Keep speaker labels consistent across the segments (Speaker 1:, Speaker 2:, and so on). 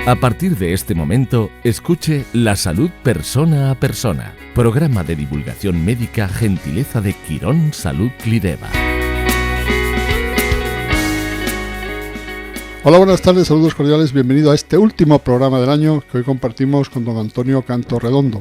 Speaker 1: A partir de este momento, escuche La Salud Persona a Persona, programa de divulgación médica gentileza de Quirón Salud Clideva.
Speaker 2: Hola, buenas tardes, saludos cordiales, bienvenido a este último programa del año que hoy compartimos con don Antonio Canto Redondo.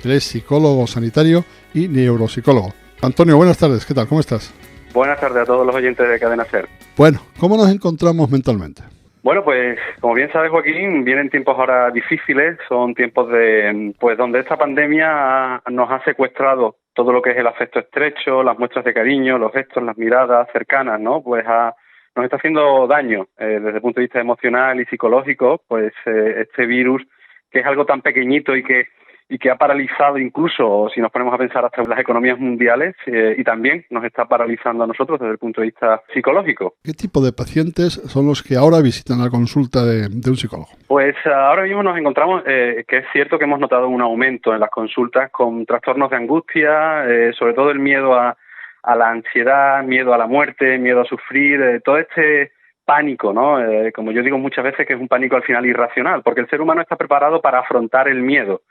Speaker 2: Él es psicólogo sanitario y neuropsicólogo. Antonio, buenas tardes, ¿qué tal? ¿Cómo estás?
Speaker 3: Buenas tardes a todos los oyentes de Cadena SER.
Speaker 2: Bueno, ¿cómo nos encontramos mentalmente?
Speaker 3: Bueno, pues como bien sabes, Joaquín, vienen tiempos ahora difíciles, son tiempos donde esta pandemia nos ha secuestrado todo lo que es el afecto estrecho, las muestras de cariño, los gestos, las miradas cercanas, ¿no? Nos está haciendo daño desde el punto de vista emocional y psicológico, pues este virus, que es algo tan pequeñito y que ha paralizado incluso, si nos ponemos a pensar, hasta las economías mundiales, y también nos está paralizando a nosotros desde el punto de vista psicológico.
Speaker 2: ¿Qué tipo de pacientes son los que ahora visitan la consulta de un psicólogo?
Speaker 3: Pues ahora mismo nos encontramos, que es cierto que hemos notado un aumento en las consultas con trastornos de angustia, sobre todo el miedo a la ansiedad, miedo a la muerte, miedo a sufrir, todo este pánico, ¿no? Como yo digo muchas veces, que es un pánico al final irracional, porque el ser humano está preparado para afrontar el miedo,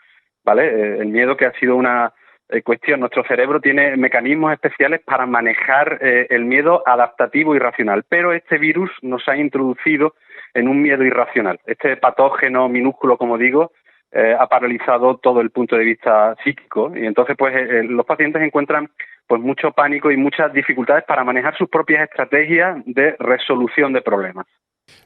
Speaker 3: ¿vale? El miedo, que ha sido una cuestión. Nuestro cerebro tiene mecanismos especiales para manejar el miedo adaptativo y racional, pero este virus nos ha introducido en un miedo irracional. Este patógeno minúsculo, como digo, ha paralizado todo el punto de vista psíquico, y entonces pues los pacientes encuentran pues mucho pánico y muchas dificultades para manejar sus propias estrategias de resolución de problemas.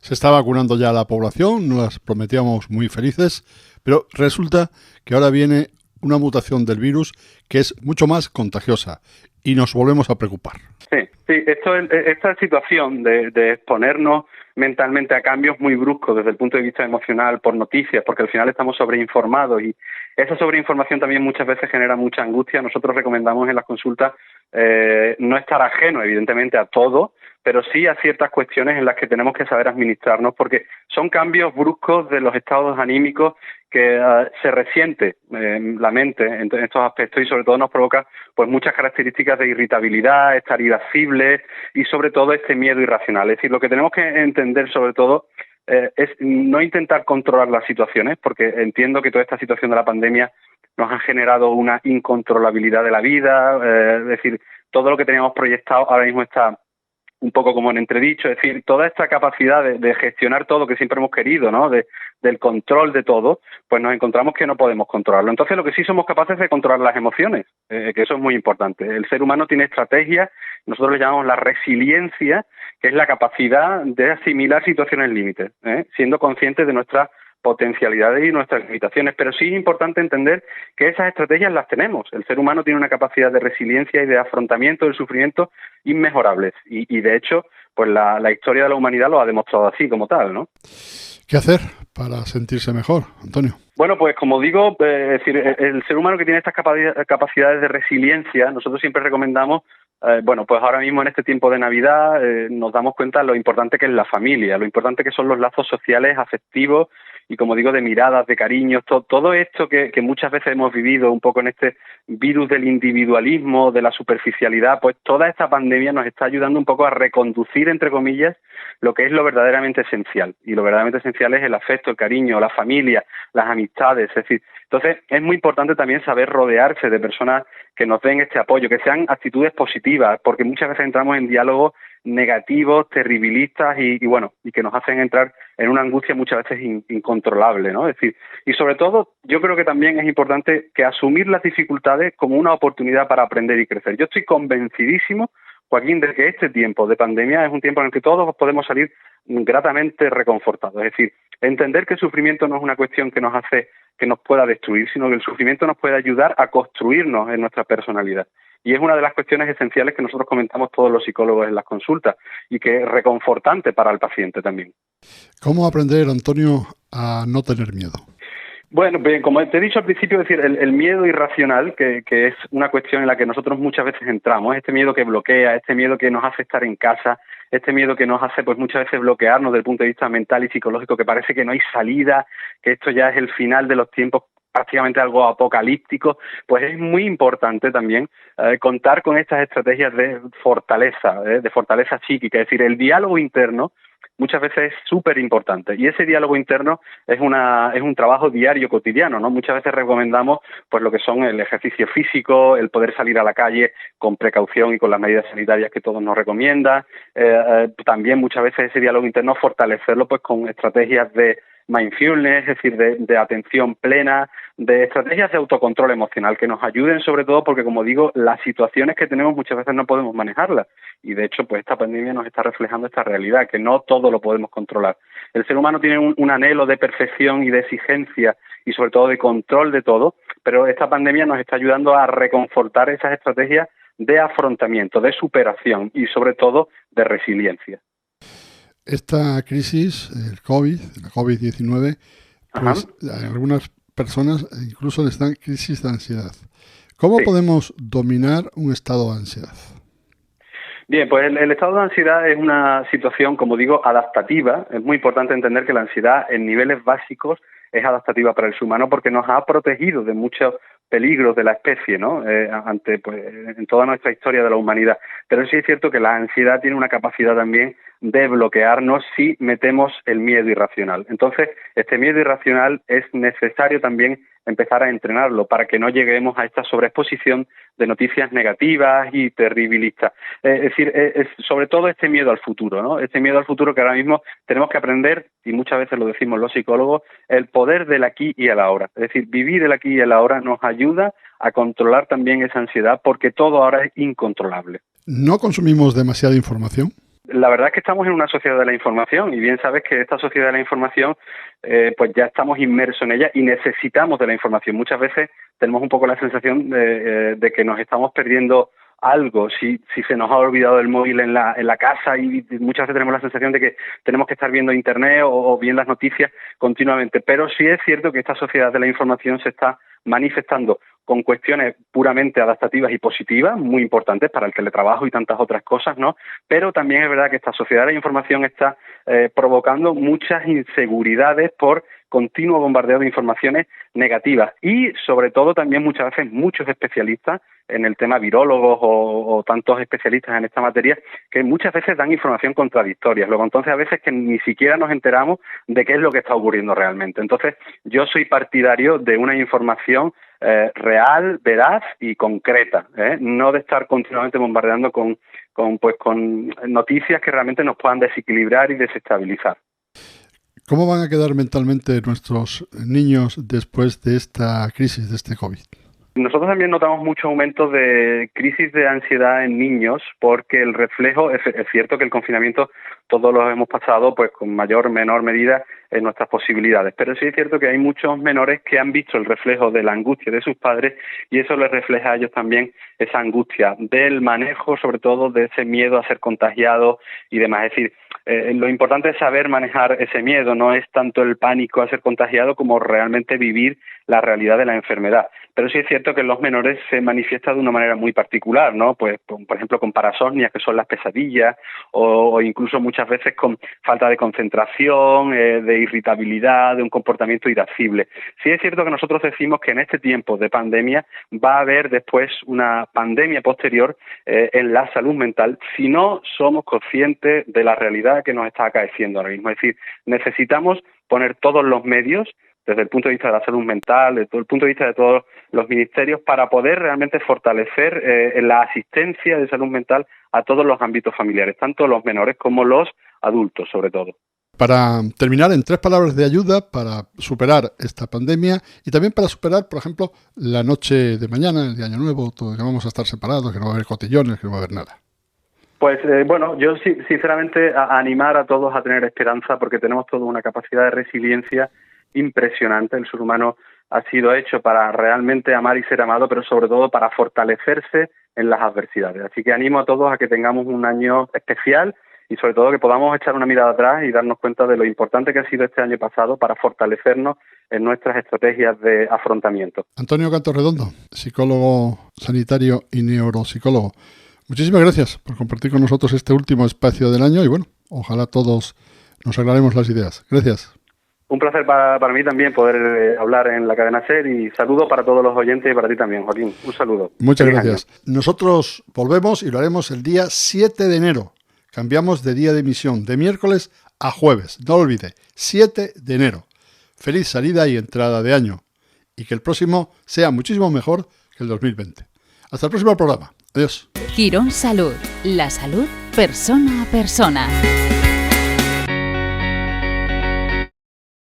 Speaker 2: Se está vacunando ya la población, nos las prometíamos muy felices, pero resulta que ahora viene una mutación del virus que es mucho más contagiosa y nos volvemos a preocupar.
Speaker 3: Sí, esta situación de exponernos mentalmente a cambios muy bruscos desde el punto de vista emocional por noticias, porque al final estamos sobreinformados, y esa sobreinformación también muchas veces genera mucha angustia. Nosotros recomendamos en las consultas no estar ajeno, evidentemente, a todo, pero sí a ciertas cuestiones en las que tenemos que saber administrarnos, porque son cambios bruscos de los estados anímicos que se resiente la mente en estos aspectos, y sobre todo nos provoca pues muchas características de irritabilidad, estar irascible y sobre todo este miedo irracional. Es decir, lo que tenemos que entender sobre todo es no intentar controlar las situaciones, porque entiendo que toda esta situación de la pandemia nos ha generado una incontrolabilidad de la vida, es decir, todo lo que teníamos proyectado ahora mismo está un poco como en entredicho. Es decir, toda esta capacidad de gestionar todo que siempre hemos querido, ¿no? Del control de todo, pues nos encontramos que no podemos controlarlo. Entonces, lo que sí somos capaces de controlar las emociones, que eso es muy importante. El ser humano tiene estrategias, nosotros le llamamos la resiliencia, que es la capacidad de asimilar situaciones límites, siendo conscientes de nuestras potencialidades y nuestras limitaciones, pero sí es importante entender que esas estrategias las tenemos. El ser humano tiene una capacidad de resiliencia y de afrontamiento del sufrimiento inmejorables, y de hecho, pues la historia de la humanidad lo ha demostrado así como tal, ¿no?
Speaker 2: ¿Qué hacer para sentirse mejor, Antonio?
Speaker 3: Bueno, pues como digo, es decir, el ser humano que tiene estas capacidades de resiliencia, nosotros siempre recomendamos, pues ahora mismo en este tiempo de Navidad nos damos cuenta de lo importante que es la familia, lo importante que son los lazos sociales, afectivos, y como digo, de miradas, de cariños, todo esto que muchas veces hemos vivido un poco en este virus del individualismo, de la superficialidad. Pues toda esta pandemia nos está ayudando un poco a reconducir, entre comillas, lo que es lo verdaderamente esencial, y lo verdaderamente esencial es el afecto, el cariño, la familia, las amistades. Es decir, entonces es muy importante también saber rodearse de personas que nos den este apoyo, que sean actitudes positivas, porque muchas veces entramos en diálogos negativos, terribilistas y que nos hacen entrar en una angustia muchas veces incontrolable, ¿no? Es decir, y sobre todo yo creo que también es importante que asumir las dificultades como una oportunidad para aprender y crecer. Yo estoy convencidísimo, Joaquín, de que este tiempo de pandemia es un tiempo en el que todos podemos salir gratamente reconfortados. Es decir, entender que el sufrimiento no es una cuestión que nos pueda destruir, sino que el sufrimiento nos puede ayudar a construirnos en nuestra personalidad. Y es una de las cuestiones esenciales que nosotros comentamos todos los psicólogos en las consultas, y que es reconfortante para el paciente también.
Speaker 2: ¿Cómo aprender, Antonio, a no tener miedo?
Speaker 3: Bueno, bien, como te he dicho al principio, es decir, el miedo irracional, que es una cuestión en la que nosotros muchas veces entramos, este miedo que bloquea, este miedo que nos hace estar en casa, este miedo que nos hace pues muchas veces bloquearnos desde el punto de vista mental y psicológico, que parece que no hay salida, que esto ya es el final de los tiempos, prácticamente algo apocalíptico. Pues es muy importante también contar con estas estrategias de fortaleza psíquica, es decir, el diálogo interno muchas veces es súper importante. Y ese diálogo interno es un trabajo diario, cotidiano, ¿no? Muchas veces recomendamos pues lo que son el ejercicio físico, el poder salir a la calle con precaución y con las medidas sanitarias que todos nos recomiendan. También muchas veces ese diálogo interno fortalecerlo pues con estrategias de mindfulness, es decir, de atención plena, de estrategias de autocontrol emocional que nos ayuden, sobre todo porque, como digo, las situaciones que tenemos muchas veces no podemos manejarlas y, de hecho, pues esta pandemia nos está reflejando esta realidad, que no todo lo podemos controlar. El ser humano tiene un anhelo de perfección y de exigencia y, sobre todo, de control de todo, pero esta pandemia nos está ayudando a reconfortar esas estrategias de afrontamiento, de superación y, sobre todo, de resiliencia.
Speaker 2: Esta crisis, el COVID, la COVID-19, pues a algunas personas incluso les dan crisis de ansiedad. ¿Cómo podemos dominar un estado de ansiedad?
Speaker 3: Bien, pues el estado de ansiedad es una situación, como digo, adaptativa. Es muy importante entender que la ansiedad en niveles básicos es adaptativa para el ser humano porque nos ha protegido de muchos peligros de la especie, ¿no? En toda nuestra historia de la humanidad. Pero sí es cierto que la ansiedad tiene una capacidad también de bloquearnos si metemos el miedo irracional. Entonces, este miedo irracional es necesario también empezar a entrenarlo para que no lleguemos a esta sobreexposición de noticias negativas y terribilistas. Es decir, sobre todo este miedo al futuro, ¿no? Este miedo al futuro que ahora mismo tenemos que aprender, y muchas veces lo decimos los psicólogos, el poder del aquí y el ahora. Es decir, vivir el aquí y el ahora nos ayuda a controlar también esa ansiedad porque todo ahora es incontrolable.
Speaker 2: ¿No consumimos demasiada información?
Speaker 3: La verdad es que estamos en una sociedad de la información y bien sabes que esta sociedad de la información pues ya estamos inmersos en ella y necesitamos de la información. Muchas veces tenemos un poco la sensación de que nos estamos perdiendo algo, si se nos ha olvidado el móvil en la casa y muchas veces tenemos la sensación de que tenemos que estar viendo internet o bien las noticias continuamente, pero sí es cierto que esta sociedad de la información se está manifestando con cuestiones puramente adaptativas y positivas, muy importantes para el teletrabajo y tantas otras cosas, ¿no? Pero también es verdad que esta sociedad de la información está provocando muchas inseguridades por continuo bombardeo de informaciones negativas y, sobre todo, también muchas veces muchos especialistas en el tema, virólogos o tantos especialistas en esta materia, que muchas veces dan información contradictoria. Luego, entonces, a veces que ni siquiera nos enteramos de qué es lo que está ocurriendo realmente. Entonces, yo soy partidario de una información real, veraz y concreta, no de estar continuamente bombardeando con noticias que realmente nos puedan desequilibrar y desestabilizar.
Speaker 2: ¿Cómo van a quedar mentalmente nuestros niños después de esta crisis, de este COVID?
Speaker 3: Nosotros también notamos mucho aumento de crisis de ansiedad en niños porque el reflejo, es cierto que el confinamiento todos lo hemos pasado pues con mayor o menor medida en nuestras posibilidades, pero sí es cierto que hay muchos menores que han visto el reflejo de la angustia de sus padres y eso les refleja a ellos también esa angustia del manejo, sobre todo de ese miedo a ser contagiado y demás. Es decir, lo importante es saber manejar ese miedo, no es tanto el pánico a ser contagiado como realmente vivir la realidad de la enfermedad. Pero sí es cierto que en los menores se manifiesta de una manera muy particular, ¿no? Pues, por ejemplo, con parasomnias, que son las pesadillas, o incluso muchas veces con falta de concentración, de irritabilidad, de un comportamiento irascible. Sí es cierto que nosotros decimos que en este tiempo de pandemia va a haber después una pandemia posterior en la salud mental si no somos conscientes de la realidad que nos está acaeciendo ahora mismo. Es decir, necesitamos poner todos los medios desde el punto de vista de la salud mental, desde el punto de vista de todos los ministerios, para poder realmente fortalecer la asistencia de salud mental a todos los ámbitos familiares, tanto los menores como los adultos, sobre todo.
Speaker 2: Para terminar, en 3 palabras de ayuda para superar esta pandemia y también para superar, por ejemplo, la noche de mañana, el de Año Nuevo, todo, que vamos a estar separados, que no va a haber cotillones, que no va a haber nada.
Speaker 3: Pues yo sinceramente animar a todos a tener esperanza porque tenemos toda una capacidad de resiliencia impresionante. El ser humano ha sido hecho para realmente amar y ser amado, pero sobre todo para fortalecerse en las adversidades. Así que animo a todos a que tengamos un año especial y sobre todo que podamos echar una mirada atrás y darnos cuenta de lo importante que ha sido este año pasado para fortalecernos en nuestras estrategias de afrontamiento.
Speaker 2: Antonio Cantorredondo, psicólogo sanitario y neuropsicólogo. Muchísimas gracias por compartir con nosotros este último espacio del año y bueno, ojalá todos nos aclaremos las ideas. Gracias.
Speaker 3: Un placer para mí también poder hablar en la cadena SER y saludo para todos los oyentes y para ti también, Joaquín. Un saludo.
Speaker 2: Muchas gracias. Nosotros volvemos y lo haremos el día 7 de enero. Cambiamos de día de emisión de miércoles a jueves. No lo olvide, 7 de enero. Feliz salida y entrada de año. Y que el próximo sea muchísimo mejor que el 2020. Hasta el próximo programa. Adiós.
Speaker 4: Quirón Salud. La salud persona a persona.